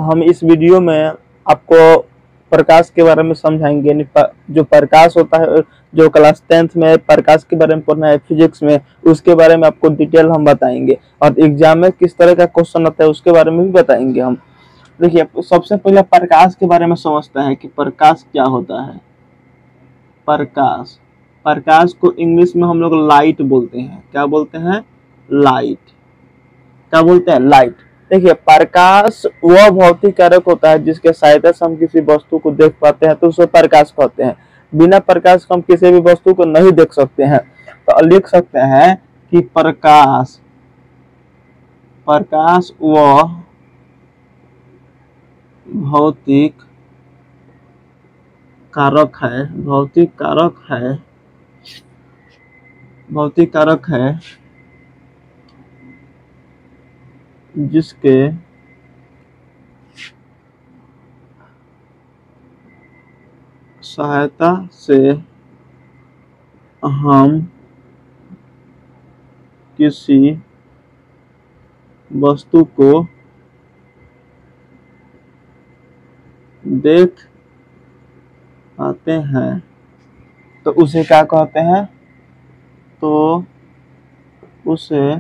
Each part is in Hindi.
हम इस वीडियो में आपको प्रकाश के बारे में समझाएंगे। यानी जो प्रकाश होता है, जो क्लास 10th में प्रकाश के बारे में पढ़ना है फिजिक्स में, उसके बारे में आपको डिटेल हम बताएंगे। और एग्जाम में किस तरह का क्वेश्चन आता है उसके बारे में भी बताएंगे हम। देखिए, सबसे पहले प्रकाश के बारे में समझते हैं कि प्रकाश क्या होता है। प्रकाश, प्रकाश को इंग्लिश में हम लोग लाइट बोलते हैं। क्या बोलते हैं? लाइट। क्या बोलते हैं? लाइट। देखिए, प्रकाश वह भौतिक कारक होता है जिसके सहायता से हम किसी वस्तु को देख पाते हैं, तो उसे प्रकाश कहते हैं। बिना प्रकाश के हम किसी भी वस्तु को नहीं देख सकते हैं। तो लिख सकते हैं कि प्रकाश, प्रकाश वह भौतिक कारक है, भौतिक कारक है, भौतिक कारक है जिसके सहायता से हम किसी वस्तु को देख पाते हैं, तो उसे क्या कहते हैं? तो उसे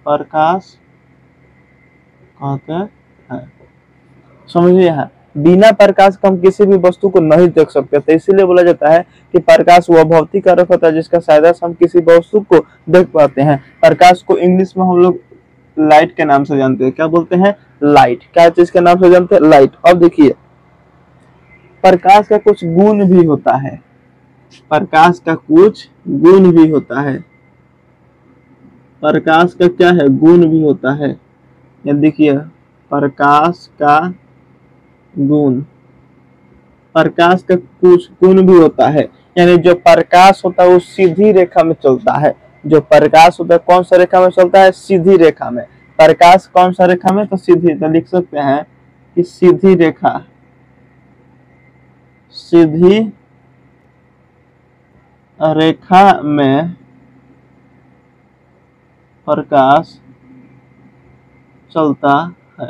प्रकाश कहते हैं। समझिए, है बिना प्रकाश के हम किसी भी वस्तु को नहीं देख सकते, तो इसीलिए बोला जाता है कि प्रकाश वह भौतिक कारक होता है जिसका सहायता से हम किसी वस्तु को देख पाते हैं। प्रकाश को इंग्लिश में हम लोग लाइट के नाम से जानते हैं। क्या बोलते हैं? लाइट। क्या चीज के नाम से जानते हैं? लाइट। अब देखिए, प्रकाश का कुछ गुण भी होता है। प्रकाश का कुछ गुण भी होता है। प्रकाश का क्या है? गुण भी होता है। ये देखिए, प्रकाश का गुण, प्रकाश का कुछ गुण भी होता है। यानी जो प्रकाश होता है वो सीधी रेखा में चलता है। जो प्रकाश होता है कौन सा रेखा में चलता है? सीधी रेखा में। प्रकाश कौन सा रेखा में? तो सीधी। तो लिख सकते हैं कि सीधी रेखा, सीधी रेखा में प्रकाश चलता है।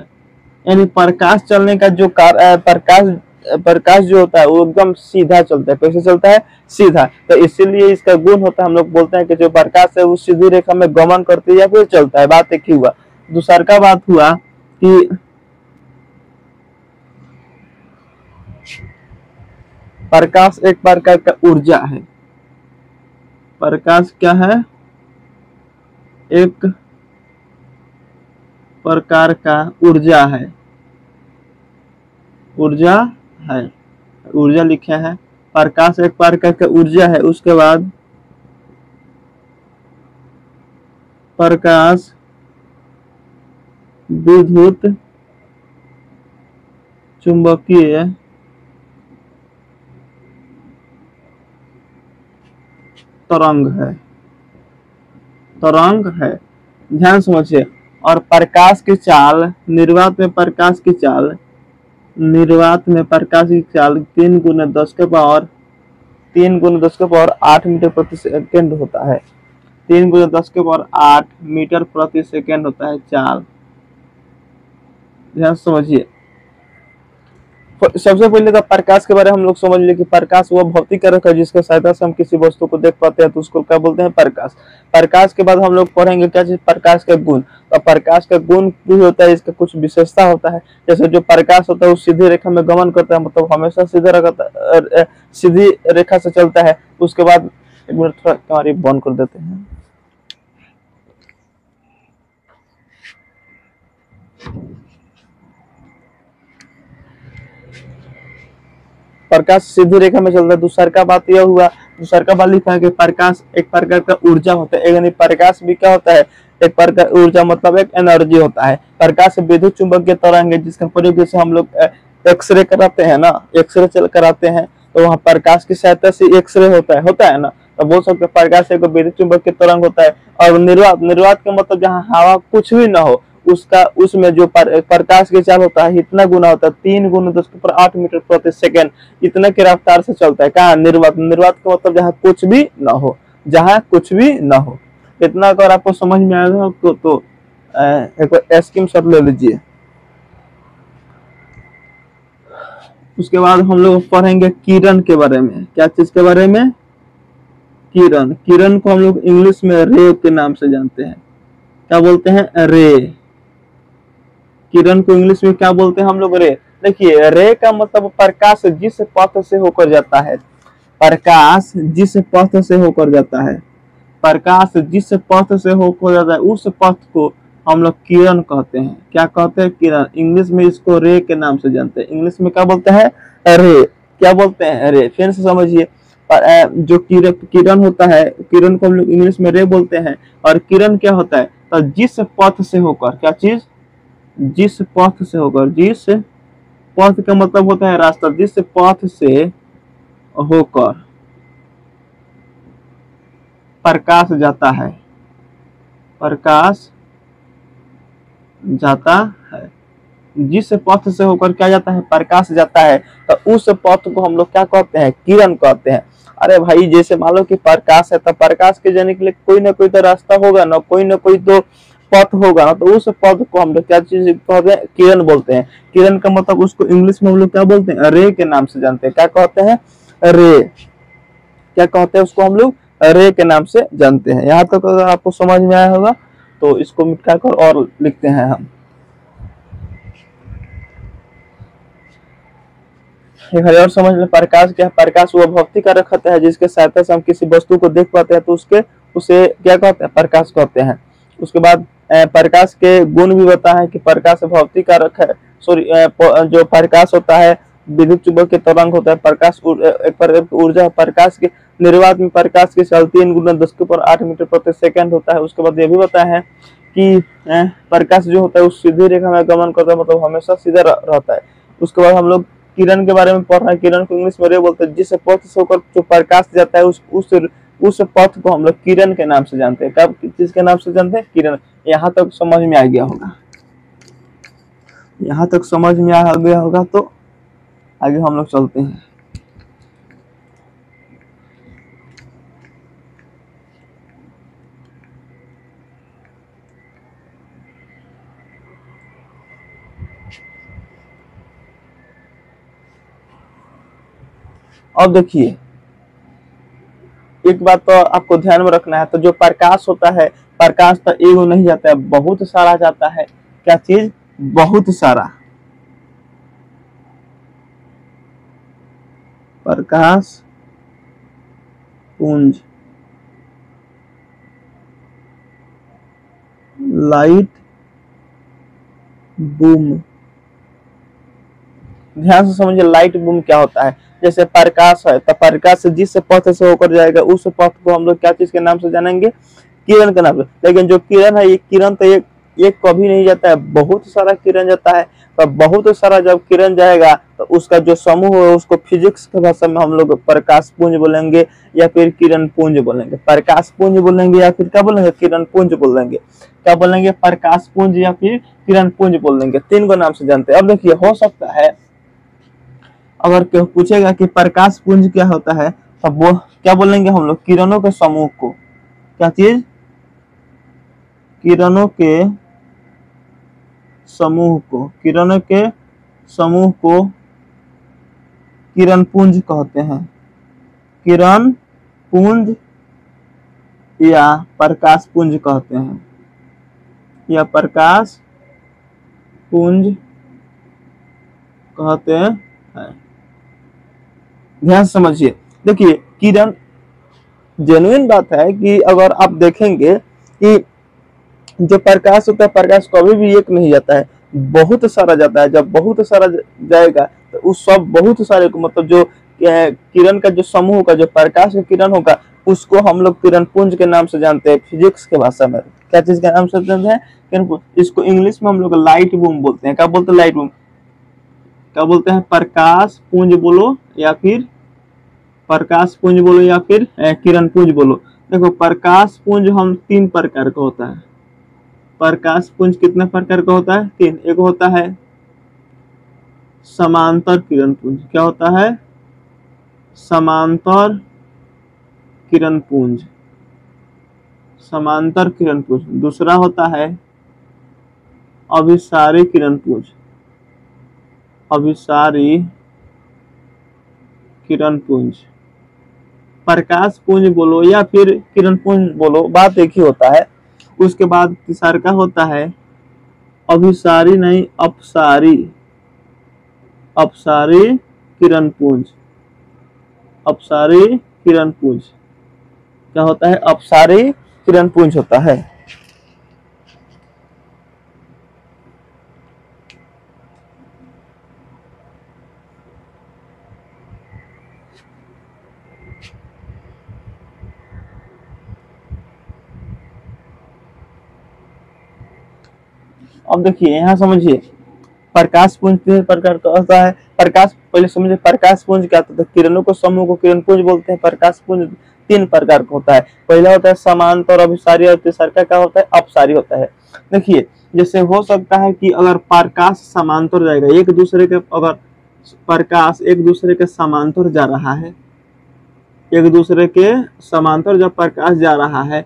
यानी प्रकाश चलने का जो प्रकाश जो होता है वो एकदम सीधा चलता है। कैसे चलता है? सीधा। तो इसीलिए इसका गुण होता है, हम लोग बोलते हैं कि जो प्रकाश है वो सीधी रेखा में गमन करती है या फिर चलता है। बात एक ही हुआ। दूसरा का बात हुआ कि प्रकाश एक प्रकार का ऊर्जा है। प्रकाश क्या है? एक प्रकार का ऊर्जा है। ऊर्जा है, ऊर्जा लिखे हैं। प्रकाश एक प्रकार का ऊर्जा है। उसके बाद प्रकाश विद्युत चुंबकीय तरंग है, तरंग है। ध्यान समझिए। और प्रकाश की चाल, निर्वात में प्रकाश की चाल, निर्वात में प्रकाश की चाल 3 × 10 के पावर 8 मीटर प्रति सेकेंड होता है। 3 × 10 के पावर 8 मीटर प्रति सेकेंड होता है चाल। ध्यान समझिए। सबसे पहले तो प्रकाश के बारे में हम लोग समझ लिए कि प्रकाश वह भौतिक कारक है जिसके सहायता से हम किसी वस्तु को देख पाते हैं, तो उसको क्या बोलते हैं? प्रकाश। प्रकाश के बाद हम लोग पढ़ेंगे क्या चीज? प्रकाश का गुण। तो प्रकाश का गुण भी होता है, इसका कुछ विशेषता होता है। जैसे जो प्रकाश होता है वो सीधी रेखा में गमन करता है, मतलब हमेशा सीधी रेखा से चलता है। उसके बाद एक मिनट, थोड़ा हमारी बंद कर देते हैं। प्रकाश सीधी रेखा में चलता है। दूसरा का बात यह हुआ, दूसरा का बात लिखा है कि प्रकाश एक प्रकार का ऊर्जा होता है। यानी प्रकाश भी क्या होता है? एक प्रकार ऊर्जा, मतलब एक एनर्जी होता है। प्रकाश विद्युत चुंबकीय तरंग है जिसका प्रयोग जैसे हम लोग एक्सरे कराते हैं ना, एक्सरे चल कराते हैं, तो वहाँ प्रकाश की सहायता से एक्सरे होता है ना। तो बोल सकते हैं प्रकाश एक विद्युत चुंबकीय तरंग होता है। और निर्वात का मतलब जहाँ हवा कुछ भी ना हो, उसका उसमें जो प्रकाश की चाल होता है इतना गुना होता है, 3 × 10⁸ मीटर प्रति सेकेंड, इतने की रफ्तार से चलता है। कहाँ? निर्वात। निर्वात का मतलब जहाँ कुछ भी ना हो, जहाँ कुछ भी ना हो। इतना अगर आपको समझ में आया तो एक बार स्कीम शॉट ले लीजिए। उसके बाद हम लोग पढ़ेंगे किरण के बारे में। क्या चीज के बारे में? किरण। किरण को हम लोग इंग्लिश में रे के नाम से जानते हैं। क्या बोलते हैं? रे। किरण को इंग्लिश में क्या बोलते हैं हम लोग? रे। देखिए, रे का मतलब प्रकाश जिस पथ से होकर जाता है, प्रकाश जिस पथ से होकर जाता है, प्रकाश जिस पथ से होकर जाता है उस पथ को हम लोग किरण कहते हैं। क्या कहते हैं? किरण। इंग्लिश में इसको रे के नाम से जानते हैं। इंग्लिश में क्या बोलते हैं? रे। क्या बोलते हैं? रे। फिर से समझिए, जो किरण होता है, किरण को हम लोग इंग्लिश में रे बोलते हैं। और किरण क्या होता है? तो जिस पथ से होकर, क्या चीज? जिस पथ से होकर, जिस पथ का मतलब होता है रास्ता, जिस पथ से होकर प्रकाश जाता है, प्रकाश जाता है, जिस पथ से होकर क्या जाता है? प्रकाश जाता है, तो उस पथ को हम लोग क्या कहते हैं? किरण कहते हैं। अरे भाई, जैसे मान लो कि प्रकाश है, तो प्रकाश के जाने के लिए कोई ना कोई तो रास्ता होगा ना, कोई ना कोई तो पथ होगा ना, तो उस पथ को हम लोग क्या चीज कहते हैं? किरण बोलते हैं। किरण का मतलब उसको इंग्लिश में हम लोग क्या बोलते हैं? रे के नाम से जानते हैं। क्या कहते हैं? रे। क्या कहते हैं उसको? हम लोग रे के नाम से जानते हैं। यहाँ तक अगर आपको समझ में आया होगा तो इसको मिटा कर और लिखते हैं हम। एक हजार समझ लें। प्रकाश क्या है? प्रकाश वो भौतिक कारक होता है जिसके सहायता से हम किसी वस्तु को देख पाते हैं, तो उसे क्या कहते हैं? प्रकाश कहते हैं। उसके बाद प्रकाश के गुण भी बताया है कि प्रकाश भौतिक कारक है। सॉरी, जो प्रकाश होता है विद्युत चुंबकीय तरंग होता है। प्रकाश एक प्रकार की ऊर्जा है। प्रकाश के निर्वात में प्रकाश की चल 3 गुना 10⁻⁸ मीटर प्रति सेकंड होता है। उसके बाद ये भी बताया है कि प्रकाश जो होता है उस सीधी रेखा में गमन करता है, मतलब हमेशा सीधा रहता है। उसके बाद हम लोग किरण के बारे में पढ़ रहे हैं। किरण को इंग्लिश में रे बोलते हैं। जिस पथ से होकर जो प्रकाश जाता है उस पथ को हम लोग किरण के नाम से जानते हैं। कब किस के नाम से जानते हैं? किरण। यहाँ तक समझ में आ गया होगा। यहाँ तक समझ में आ गया होगा तो आगे हम लोग चलते हैं। अब देखिए, एक बात तो आपको ध्यान में रखना है, तो जो प्रकाश होता है, प्रकाश तो एगो नहीं जाता है, बहुत सारा जाता है। क्या चीज? बहुत सारा। प्रकाश पुंज, लाइट बूम। ध्यान से समझिए, लाइट बूम क्या होता है। जैसे प्रकाश है, तो प्रकाश जिस पथ से होकर जाएगा उस पथ को हम लोग क्या चीज के नाम से जानेंगे? किरण के नाम से। लेकिन जो किरण है, ये किरण तो एक कभी नहीं जाता है, बहुत सारा किरण जाता है। तो बहुत सारा जब किरण जाएगा तो उसका जो समूह है उसको फिजिक्स की भाषा में हम लोग प्रकाश पुंज बोलेंगे या फिर किरण पुंज बोलेंगे। प्रकाश पुंज बोलेंगे या फिर क्या बोलेंगे? किरण पुंज बोलेंगे। क्या बोलेंगे? प्रकाश पुंज या फिर किरण पुंज बोलेंगे। 3 को नाम से जानते हैं। अब देखिए, हो सकता है अगर कोई पूछेगा कि प्रकाश पुंज क्या होता है, तब वो क्या बोलेंगे हम लोग? किरणों के समूह को। क्या चीज? किरणों के समूह को। किरणों के समूह को किरण पुंज कहते हैं। किरण पुंज या प्रकाश पुंज कहते हैं, या प्रकाश पुंज कहते हैं। ध्यान से समझिए। देखिए, किरण जेन्युइन बात है कि अगर आप देखेंगे कि जो प्रकाश होता है, प्रकाश कभी भी एक नहीं जाता है, बहुत सारा जाता है। जब बहुत सारा जाएगा तो उस सब बहुत सारे को, मतलब जो किरण का जो समूह का जो प्रकाश का किरण होगा उसको हम लोग किरण पुंज के नाम से जानते हैं फिजिक्स के भाषा में। क्या चीज के नाम से जानते हैं? किरण पुंज। इसको इंग्लिश में हम लोग लाइट बूम बोलते हैं। क्या बोलते हैं? Light boom. क्या बोलते हैं? प्रकाश पुंज बोलो या फिर प्रकाश पुंज बोलो या फिर किरण पुंज बोलो। देखो, प्रकाश पुंज हम 3 प्रकार का होता है। प्रकाश पुंज कितने प्रकार का होता है? 3। एक होता है समांतर किरण पुंज। क्या होता है? समांतर किरण पुंज। समांतर किरण पुंज। दूसरा होता है अभिसारी किरणपुंज, अभिसारी किरणपुंज, प्रकाश पुंज बोलो या फिर किरण पुंज बोलो, बात एक ही होता है। उसके बाद तीसरा का होता है अभिसारी नहीं अपसारी, अपसारी किरणपुंज, अपसारी किरणपुंज क्या होता है, अपसारी किरणपुंज होता है। अब देखिए यहाँ समझिए, प्रकाश पुंज किस प्रकार का होता है। प्रकाश, पहले समझिए प्रकाश पुंज क्या होता है। किरणों को समूह को किरण पुंज बोलते हैं। प्रकाश पुंज तीन प्रकार का होता है। पहला होता है समांतर अभिसारी और तीसरा क्या होता है, अपसारी होता है। देखिए जैसे हो सकता है कि अगर प्रकाश समांतर जाएगा एक दूसरे के, अगर प्रकाश एक दूसरे के समांतर जा रहा है, एक दूसरे के समांतर जब प्रकाश जा रहा है,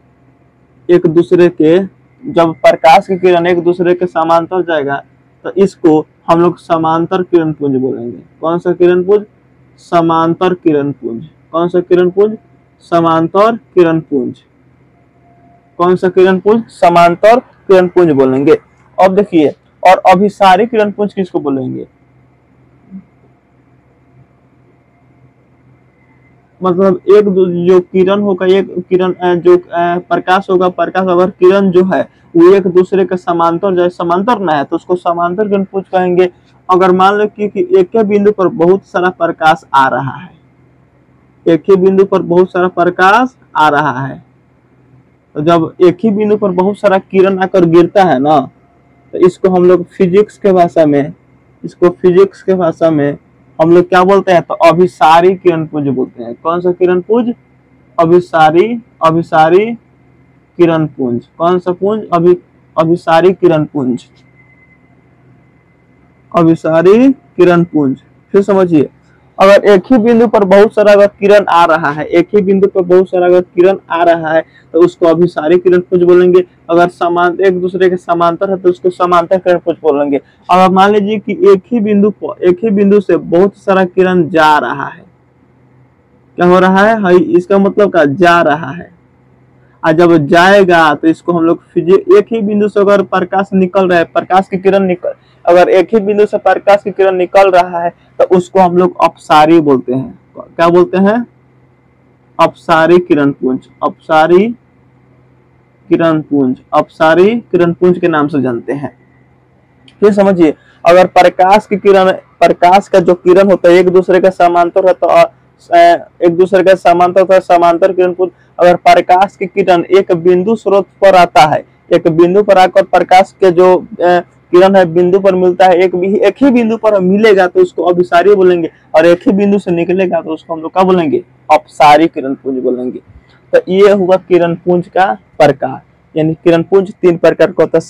एक दूसरे के, जब प्रकाश की किरण एक दूसरे के समांतर जाएगा तो इसको हम लोग समांतर किरण पुंज बोलेंगे। कौन सा किरण पुंज, समांतर किरण पुंज। कौन सा किरण पुंज, समांतर किरण पुंज। कौन सा किरण पुंज, समांतर किरण पुंज बोलेंगे। अब देखिए, और अभिसारी किरण पुंज किसको बोलेंगे, मतलब एक जो किरण होगा, एक किरण जो प्रकाश होगा, प्रकाश अगर किरण जो है वो एक दूसरे के समांतर जाए, समांतर ना है तो उसको समांतर किरण पुंज कहेंगे। अगर मान लो कि एक ही बिंदु पर बहुत सारा प्रकाश आ रहा है, एक ही बिंदु पर बहुत सारा प्रकाश आ रहा है, तो जब एक ही बिंदु पर बहुत सारा किरण आकर गिरता है ना, तो इसको हम लोग फिजिक्स के भाषा में, इसको फिजिक्स के भाषा में हम लोग क्या बोलते हैं, तो अभिसारी किरण पुंज बोलते हैं। कौन सा किरण पुंज, अभिसारी, अभिसारी किरण पुंज। कौन सा पुंज, अभिसारी किरण पुंज, अभिसारी किरण पुंज। फिर समझिए, अगर एक ही बिंदु पर बहुत सारा अगर किरण आ रहा है, एक ही बिंदु पर बहुत सारा अगर किरण आ रहा है तो उसको अभिसारी किरण पुंज बोलेंगे। अगर समान एक दूसरे के समांतर है तो उसको समांतर किरण पुंज बोलेंगे। अगर मान लीजिए कि एक ही बिंदु से बहुत सारा किरण जा रहा है, क्या हो रहा है, इसका मतलब क्या, जा रहा है। और जब जाएगा तो इसको हम लोग एक ही बिंदु से अगर प्रकाश निकल रहा है, प्रकाश की किरण निकल, अगर एक ही बिंदु से प्रकाश की किरण निकल रहा है तो उसको हम लोग अपसारी बोलते हैं। क्या बोलते हैं, अपसारी किरण पुंज, अपसारी किरण पुंज, अपसारी किरण पुंज के नाम से जानते हैं। फिर समझिए, अगर प्रकाश की किरण, प्रकाश का जो किरण होता है एक दूसरे का समांतर है तो एक दूसरे का समांतर होता है, समांतर किरण पुंज। अगर प्रकाश की किरण एक बिंदु स्रोत पर आता है, एक बिंदु पर आकर प्रकाश के जो किरण है बिंदु पर मिलता है, एक ही बिंदु पर मिलेगा तो उसको अभिसारी बोलेंगे, और एक ही बिंदु से निकलेगा तो उसको हम लोग क्या बोलेंगे, अपसारी किरण पुंज बोलेंगे। तो ये हुआ किरण पुंज का प्रकार। यानी किरण पुंज तीन प्रकार का होता है,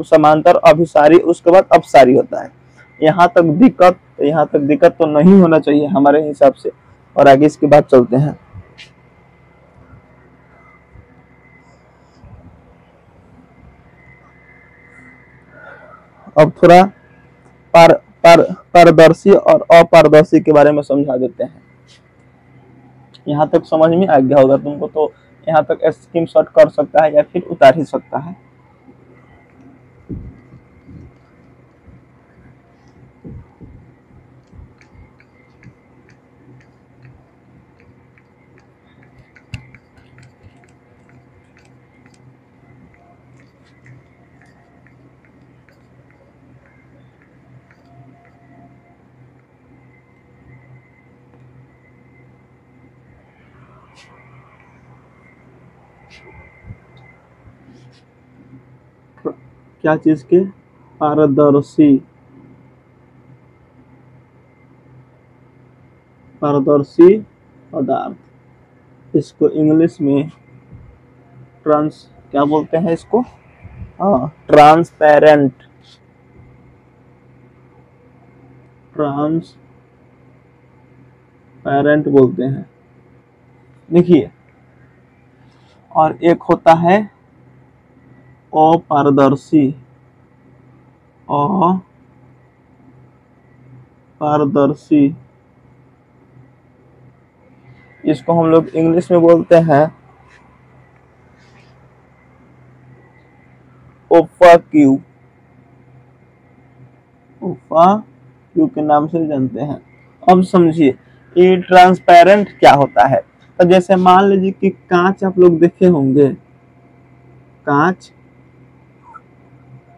समांतर, अभिसारी, उसके बाद अपसारी होता है। यहाँ तक दिक्कत तो नहीं होना चाहिए हमारे हिसाब से। और आगे इसके बाद चलते हैं। अब थोड़ा पारदर्शी और अपारदर्शी के बारे में समझा देते हैं। यहाँ तक समझ में आ गया होगा तुमको, तो यहाँ तक स्क्रीन शॉट कर सकता है या फिर उतार ही सकता है। क्या चीज के, पारदर्शी, पारदर्शी पदार्थ। इसको इंग्लिश में क्या बोलते हैं इसको, हाँ, ट्रांसपेरेंट, ट्रांसपेरेंट बोलते हैं। देखिए, और एक होता है अपारदर्शी, अपारदर्शी, इसको हम लोग इंग्लिश में बोलते हैं ओपाक्यू, ओपाक्यू के नाम से जानते हैं। अब समझिए ये ट्रांसपेरेंट क्या होता है। तो जैसे मान लीजिए कि कांच आप लोग देखे होंगे, कांच,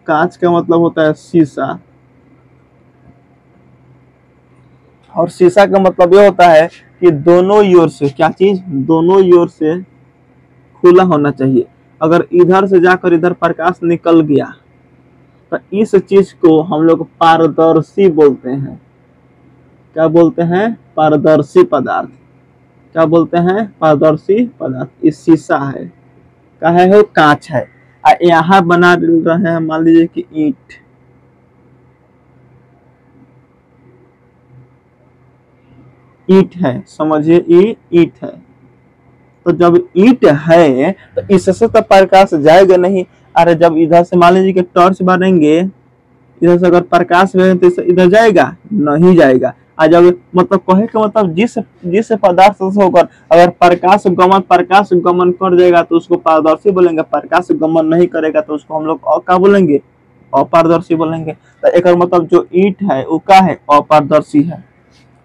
कांच का मतलब होता है शीशा, और शीशा का मतलब ये होता है कि दोनों ओर से क्या चीज, दोनों ओर से खुला होना चाहिए। अगर इधर से जाकर इधर प्रकाश निकल गया तो इस चीज को हम लोग पारदर्शी बोलते हैं। क्या बोलते हैं? पारदर्शी पदार्थ। क्या बोलते हैं? पारदर्शी पदार्थ। इस शीशा है, क्या है? हो कांच है। यहाँ बना रहे हैं मान लीजिए कि ईंट, ईंट है, समझिए ये ईंट है। तो जब ईंट है तो इससे तो प्रकाश जाएगा नहीं। अरे जब इधर से मान लीजिए कि टॉर्च मारेंगे, इधर से अगर प्रकाश में तो इधर जाएगा नहीं जाएगा। आज जब मतलब कहे का मतलब जिस जिस पदार्थ से होकर अगर प्रकाश गमन कर जाएगा तो उसको पारदर्शी बोलेंगे, प्रकाश गमन नहीं करेगा तो उसको हम लोग क्या बोलेंगे? अपारदर्शी बोलेंगे। तो एक मतलब जो ईंट है वो क्या है? अपारदर्शी है।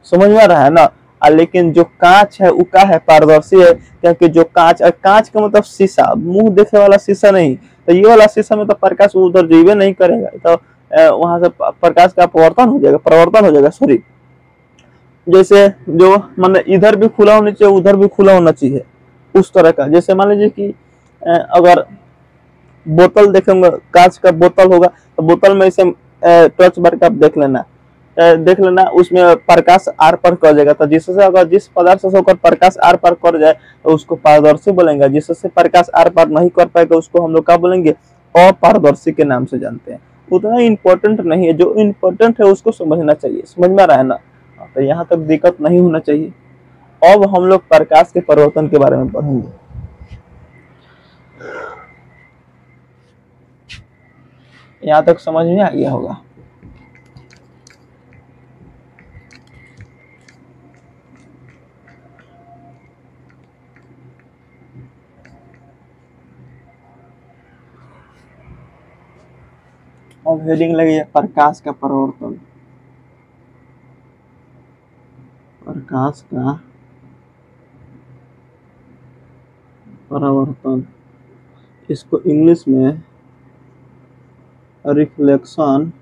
समझ में आ रहा है ना? लेकिन जो कांच है वो क्या है? पारदर्शी है। क्योंकि जो कांच, कांच का मतलब शीशा, मुंह देखने वाला शीशा नहीं। तो ये वाला शीशा में तो प्रकाश उधर जीवे नहीं करेगा, तो वहां से प्रकाश का परिवर्तन हो जाएगा सॉरी। जैसे जो मतलब इधर भी खुला होना चाहिए उधर भी खुला होना चाहिए, उस तरह का। जैसे मान लीजिए कि अगर बोतल देखेंगे, कांच का बोतल होगा तो बोतल में इसे टच मार के आप देख लेना उसमें प्रकाश आर पार कर जाएगा। तो जिससे अगर जिस पदार्थ से होकर प्रकाश आर पार कर जाए तो उसको पारदर्शी बोलेंगे। जिससे प्रकाश आर पार नहीं कर पाएगा उसको हम लोग क्या बोलेंगे? अपारदर्शी के नाम से जानते हैं। उतना इम्पोर्टेंट नहीं है, जो इम्पोर्टेंट है उसको समझना चाहिए। समझ में आ रहा है ना? तो यहाँ तक दिक्कत नहीं होना चाहिए। अब हम लोग प्रकाश के परिवर्तन के बारे में पढ़ेंगे। यहाँ तक समझ में आ गया होगा। अब हेडिंग लगी है प्रकाश का परिवर्तन। प्रकाश का परिवर्तन, इसको इंग्लिश में reflection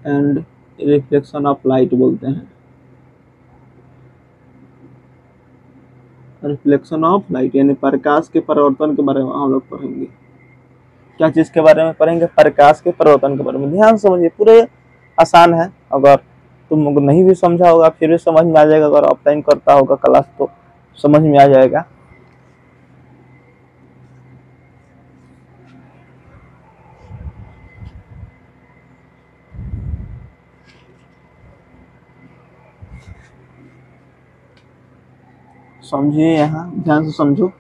and reflection of light बोलते हैं। रिफ्लेक्शन ऑफ लाइट यानी प्रकाश के परिवर्तन के बारे में हम लोग पढ़ेंगे। क्या चीज के बारे में पढ़ेंगे? प्रकाश के परिवर्तन के बारे में। ध्यान समझिए, पूरे आसान है। अगर तुम नहीं भी समझा होगा फिर भी समझ में आ जाएगा। अगर ऑफलाइन करता होगा क्लास तो समझ में आ जाएगा। समझिए, यहाँ ध्यान से समझो।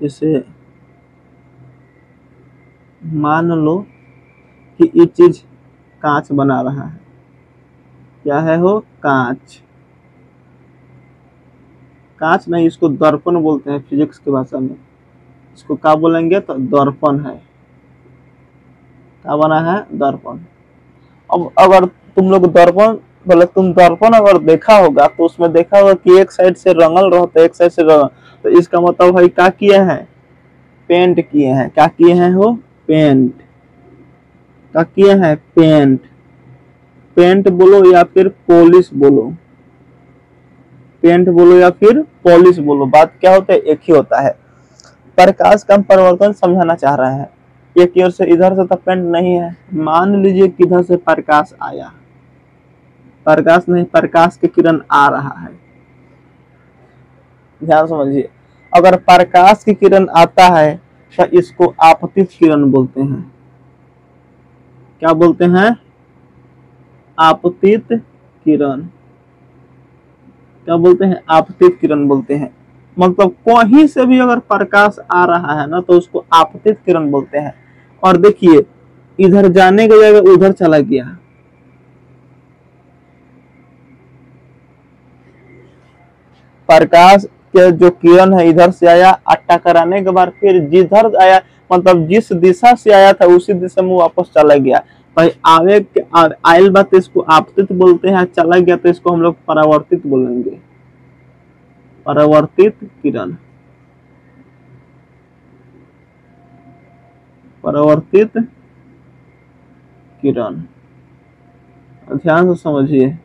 जैसे मान लो कि ये चीज कांच बना रहा है। क्या है? हो कांच। कांच नहीं, इसको दर्पण बोलते हैं फिजिक्स की भाषा में। इसको क्या बोलेंगे? तो दर्पण है। क्या बना है? दर्पण। अब अगर तुम लोग दर्पण बोले, तुम दर्पण अगर देखा होगा तो उसमें देखा होगा कि एक साइड से रंगल रहता है, एक साइड से रंगल। तो इसका मतलब भाई क्या किए हैं? पेंट किए हैं। क्या किए हैं? हो पेंट। क्या किए हैं? पेंट। पेंट बोलो या फिर पॉलिश बोलो, पेंट बोलो या फिर पॉलिश बोलो, बात क्या होता है? एक ही होता है। प्रकाश का परिवर्तन समझाना चाह रहे हैं। एक ओर से इधर से तो पेंट नहीं है। मान लीजिए किधर से प्रकाश आया, प्रकाश नहीं, प्रकाश की किरण आ रहा है। ध्यान समझिए, अगर प्रकाश की किरण आता है तो इसको आपतित किरण बोलते हैं। क्या बोलते हैं? आपतित किरण। क्या बोलते हैं? आपतित किरण बोलते हैं। मतलब कहीं से भी अगर प्रकाश आ रहा है ना तो उसको आपतित किरण बोलते हैं। और देखिए इधर जाने की जगह उधर चला गया। प्रकाश के जो किरण है इधर से आया, टकराने के बाद फिर जिधर आया मतलब जिस दिशा से आया था उसी दिशा में वापस चला गया। भाई आवे आयल बात इसको आपतित बोलते हैं, चला गया तो इसको हम लोग परावर्तित बोलेंगे। परावर्तित किरण, परावर्तित किरण, ध्यान से समझिए।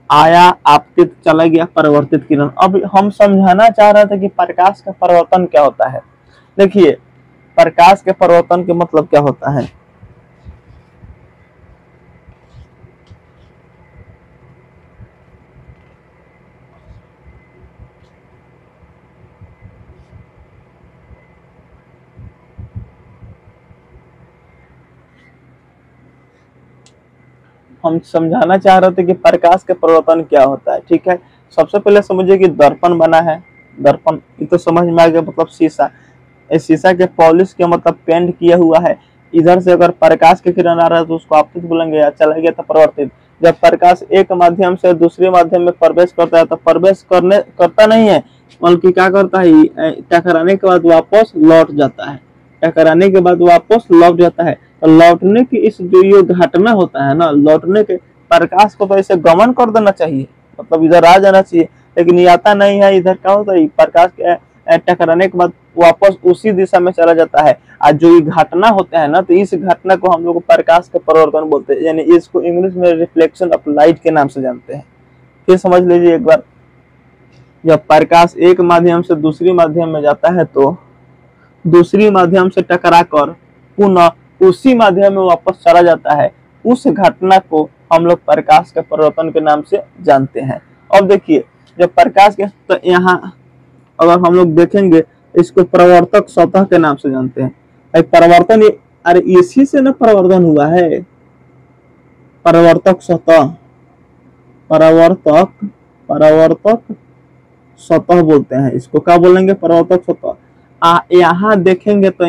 आया, आपतित, चला गया, परिवर्तित किरण। अब हम समझाना चाह रहे थे कि प्रकाश का परिवर्तन क्या होता है। देखिए प्रकाश के परिवर्तन के मतलब क्या होता है। हम समझाना चाह रहे थे कि प्रकाश के परिवर्तन क्या होता है। ठीक है, सबसे पहले समझिए कि दर्पण बना है। दर्पण ये तो समझ में आ गया, मतलब शीशा। इस शीशा के पॉलिश के मतलब पेंट किया हुआ है। इधर से अगर प्रकाश के किरण आ रहा है तो उसको आपतित बोलेंगे, या चला गया तो परिवर्तित। जब प्रकाश एक माध्यम से दूसरे माध्यम में प्रवेश करता है तो प्रवेश करता नहीं है, बल्कि क्या करता है, टकराने के बाद वापस लौट जाता है। टकराने के बाद वापस लौट जाता है। तो लौटने की इस जो ये घटना होता है ना, लौटने के प्रकाश को तो ऐसे गमन कर देना चाहिए, मतलब इधर आ जाना चाहिए, लेकिन ये आता नहीं है। इधर क्या होता है, प्रकाश के टकराने के बाद वापस उसी दिशा में चला जाता है। आज जो ये घटना होता है ना, तो इस घटना को हम लोग प्रकाश का परिवर्तन बोलते हैं, यानी इसको इंग्लिश में रिफ्लेक्शन ऑफ लाइट के नाम से जानते हैं। फिर समझ लीजिए एक बार, जब प्रकाश एक माध्यम से दूसरी माध्यम में जाता है तो दूसरी माध्यम से टकरा कर पुनः उसी माध्यम में वापस चला जाता है। उस घटना को हम लोग प्रकाश के परिवर्तन के नाम से जानते हैं। अब देखिए, जब प्रकाश के तो यहाँ अगर हम लोग देखेंगे, इसको प्रवर्तक सतह के नाम से जानते हैं। परिवर्तन, अरे इसी से ना परिवर्तन हुआ है, परिवर्तक सतह, परावर्तक, परावर्तक सतह बोलते हैं इसको। क्या बोलेंगे, परावर्तक सतह। यहाँ देखेंगे तो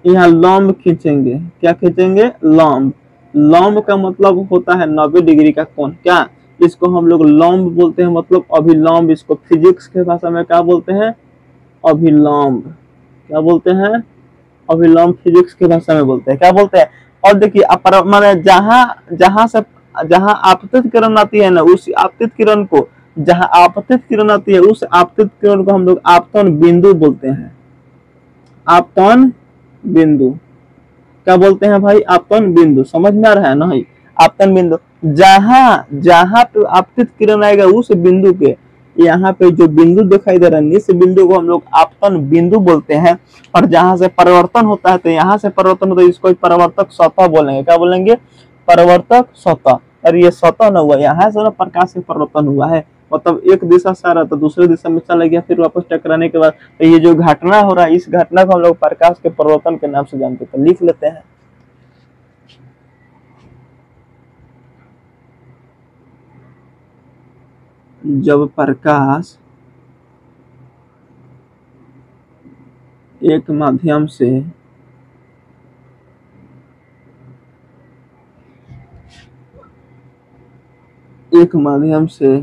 यहाँ लंब खींचेंगे। क्या खींचेंगे, लंब। लंब का मतलब होता है 90 डिग्री का कोण। क्या, इसको हम लोग लंब बोलते हैं, मतलब अभिलंब। इसको फिजिक्स के भाषा में क्या बोलते हैं, अभिलंब। क्या बोलते हैं, अभिलंब। फिजिक्स की भाषा में बोलते हैं, क्या बोलते हैं। और देखिए माने जहां आपतित किरण आती है ना, उस आपतित किरण को, जहां आपतित किरण आती है उस आपतित किरण को हम लोग आपतन बिंदु बोलते हैं। आपतन बिंदु क्या बोलते हैं भाई, आपतन बिंदु। समझ में आ रहा है ना भाई, आपतन बिंदु। जहां जहां पे आपतित किरण आएगा उस बिंदु के, यहाँ पे जो बिंदु दिखाई दे रहा है, इस बिंदु को हम लोग आपतन बिंदु बोलते हैं। और जहां से परिवर्तन होता है, तो यहाँ से परिवर्तन होता है, इसको परावर्तक सतह बोलेंगे। क्या बोलेंगे, परावर्तक सतह। और ये सतह न हुआ, यहाँ से ना प्रकाश से परिवर्तन हुआ है, मतलब एक दिशा से आ रहा था दूसरे दिशा में चला गया, फिर वापस टकराने के बाद। तो ये जो घटना हो रहा है, इस घटना को हम लोग प्रकाश के परिवर्तन के नाम से जानते हैं। तो लिख लेते हैं, जब प्रकाश एक माध्यम से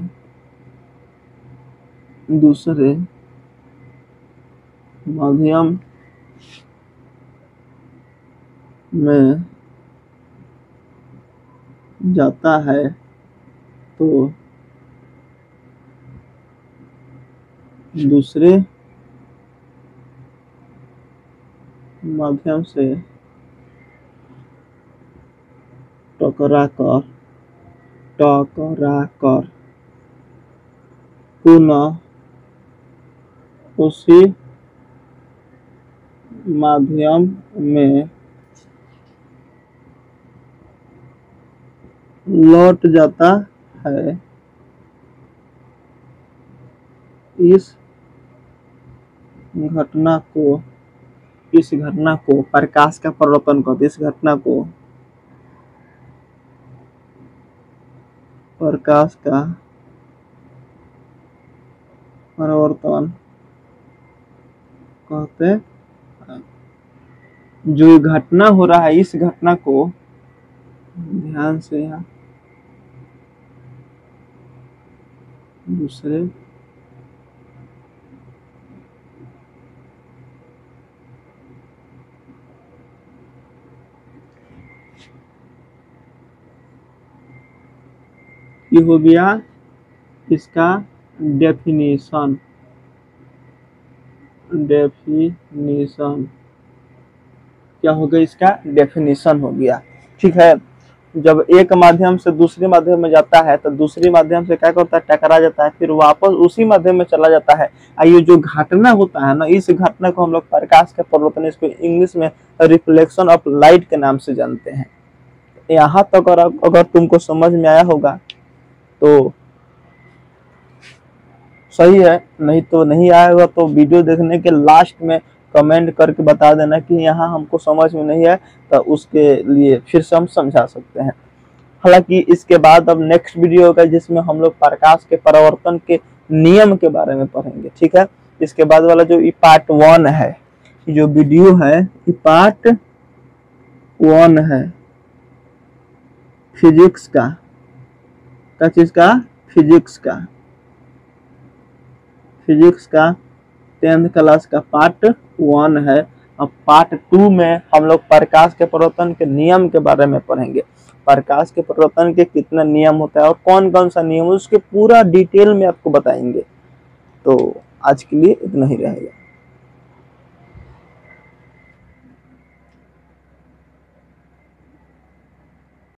दूसरे माध्यम में जाता है तो दूसरे माध्यम से टकराकर पुनः उसी माध्यम में लौट जाता है। इस घटना को प्रकाश का परिवर्तन कहते हैं। इस घटना को प्रकाश का परिवर्तन कहते हैं। जो ये घटना हो रहा है इस घटना को ध्यान से यहाँ दूसरे ये हो गया इसका डेफिनेशन क्या हो गया, इसका डेफिनेशन हो गया। ठीक है, जब एक माध्यम से दूसरे माध्यम में जाता है तो दूसरे माध्यम से क्या करता है, टकरा जाता है, फिर वापस उसी माध्यम में चला जाता है। ये जो घटना होता है ना, इस घटना को हम लोग प्रकाश के परावर्तन, इसको इंग्लिश में रिफ्लेक्शन ऑफ लाइट के नाम से जानते हैं। यहाँ तक अगर तुमको समझ में आया होगा तो सही है, नहीं तो नहीं आएगा तो वीडियो देखने के लास्ट में कमेंट करके बता देना कि यहाँ हमको समझ में नहीं है, तो उसके लिए फिर से हम समझा सकते हैं। हालांकि इसके बाद अब नेक्स्ट वीडियो होगा जिसमें हम लोग प्रकाश के परावर्तन के नियम के बारे में पढ़ेंगे। ठीक है, इसके बाद वाला जो पार्ट 1 है, जो वीडियो है ये पार्ट 1 है फिजिक्स का, चीज का फिजिक्स का 10th क्लास का पार्ट 1 है। अब पार्ट 2 में हम लोग प्रकाश के परावर्तन के नियम के बारे में पढ़ेंगे। प्रकाश के परावर्तन के कितना नियम होता है और कौन कौन सा नियम, उसके पूरा डिटेल में आपको बताएंगे। तो आज के लिए इतना ही रहेगा।